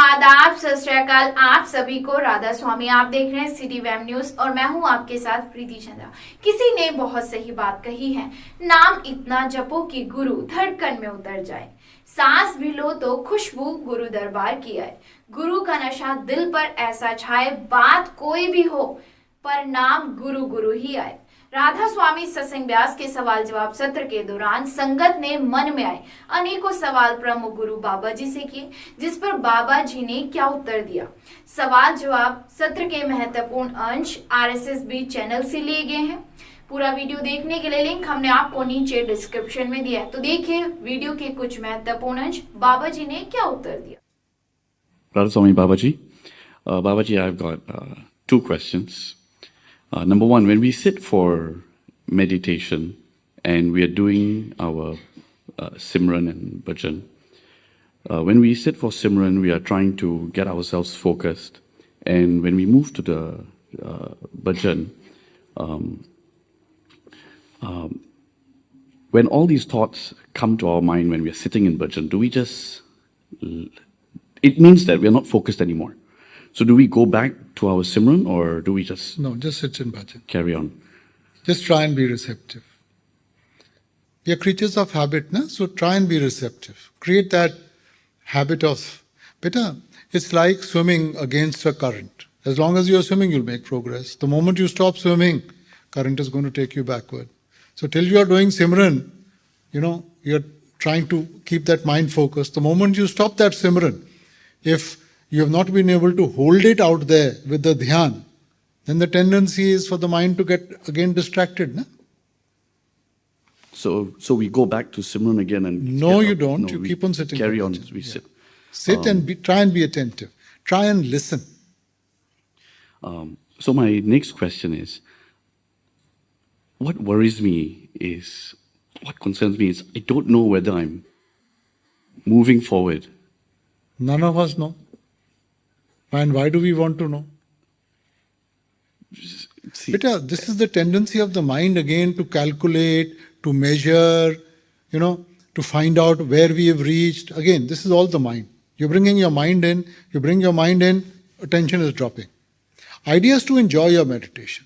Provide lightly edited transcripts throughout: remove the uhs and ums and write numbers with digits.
आदाब, सत श्री अकाल आप सभी को। राधा स्वामी, आप देख रहे हैं सिटी वेब न्यूज और मैं हूं आपके साथ प्रीति चंद्रा। किसी ने बहुत सही बात कही है, नाम इतना जपो कि गुरु धड़कन में उतर जाए। सांस भी लो तो खुशबू गुरु दरबार की आए। गुरु का नशा दिल पर ऐसा छाए, बात कोई भी हो पर नाम गुरु गुरु ही आए। राधा स्वामी सत्संग व्यास के सवाल जवाब सत्र के दौरान संगत ने मन में आए अनेकों सवाल प्रमुख गुरु बाबा जी से किए, जिस पर बाबा जी ने क्या उत्तर दिया। सवाल जवाब सत्र के महत्वपूर्ण अंश RSSB चैनल से लिए गए हैं। पूरा वीडियो देखने के लिए लिंक हमने आपको नीचे डिस्क्रिप्शन में दिया है, तो देखिए वीडियो के कुछ महत्वपूर्ण अंश बाबा जी ने क्या उत्तर दिया। Radha Swami Babaji. Babaji, I've got two questions. Number one, when we sit for meditation and we are doing our Simran and Bhajan, when we sit for Simran, we are trying to get ourselves focused. And when we move to the Bhajan, when all these thoughts come to our mind when we are sitting in Bhajan, do we just... It means that we are not focused anymore. So do we go back to our Simran or do we just... No, just sit in bhajan. Carry on. Just try and be receptive. We are creatures of habit, na? So try and be receptive. Create that habit of... Beta, it's like swimming against a current. As long as you're swimming, you'll make progress. The moment you stop swimming, current is going to take you backward. So till you are doing Simran, you're trying to keep that mind focused. The moment you stop that Simran, if you have not been able to hold it out there with the dhyan, then the tendency is for the mind to get again distracted. Na? So we go back to Simran again and... No, you don't. You keep on sitting. Carry on as we sit. Sit and try and be attentive. Try and listen. So my next question is, what worries me is, what concerns me is, I don't know whether I'm moving forward. None of us know. And why do we want to know? See, Beta, this is the tendency of the mind again to calculate, to measure, to find out where we have reached. Again, this is all the mind. You're bringing your mind in, you bring your mind in, attention is dropping. Idea is to enjoy your meditation.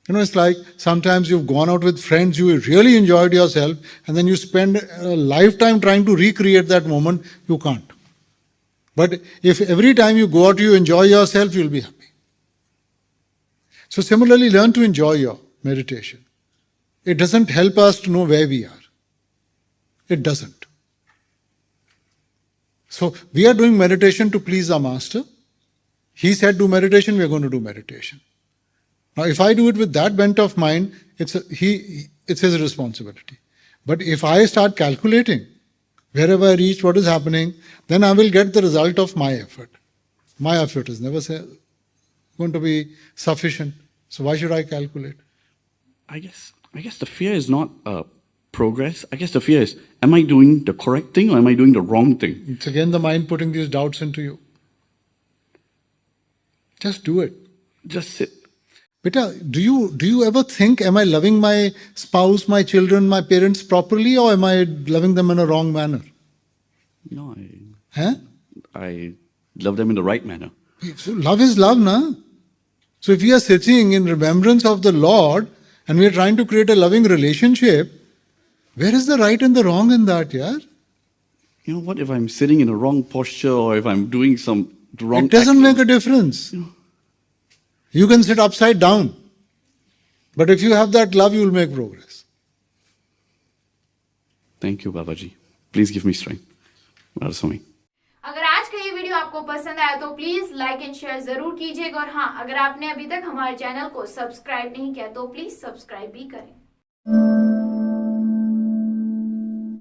It's like sometimes you've gone out with friends, you really enjoyed yourself, and then you spend a lifetime trying to recreate that moment, you can't. But if every time you go out, you enjoy yourself, you'll be happy. So similarly, learn to enjoy your meditation. It doesn't help us to know where we are. It doesn't. So we are doing meditation to please our master. He said do meditation, we are going to do meditation. Now if I do it with that bent of mind, it's his responsibility. But if I start calculating, wherever I reach, what is happening, then I will get the result of my effort. My effort is never going to be sufficient. So why should I calculate? I guess the fear is not progress. I guess the fear is, am I doing the correct thing or am I doing the wrong thing? It's again the mind putting these doubts into you. Just do it. Just sit. Beta, do you ever think, am I loving my spouse, my children, my parents properly, or am I loving them in a wrong manner? No, I love them in the right manner. So love is love, na? So if we are sitting in remembrance of the Lord and we are trying to create a loving relationship, where is the right and the wrong in that, yeah? What if I'm sitting in a wrong posture or if I'm doing some wrong... It doesn't make a difference. You can sit upside down. But if you have that love, you will make progress. Thank you, Babaji. Please give me strength. Radha Swami. अगर आज का ये video आपको पसंद आया तो please like and share जरूर कीजिएगा, और हाँ, अगर आपने अभी तक हमारे चैनल को सब्सक्राइब नहीं किया तो प्लीज सब्सक्राइब भी करें।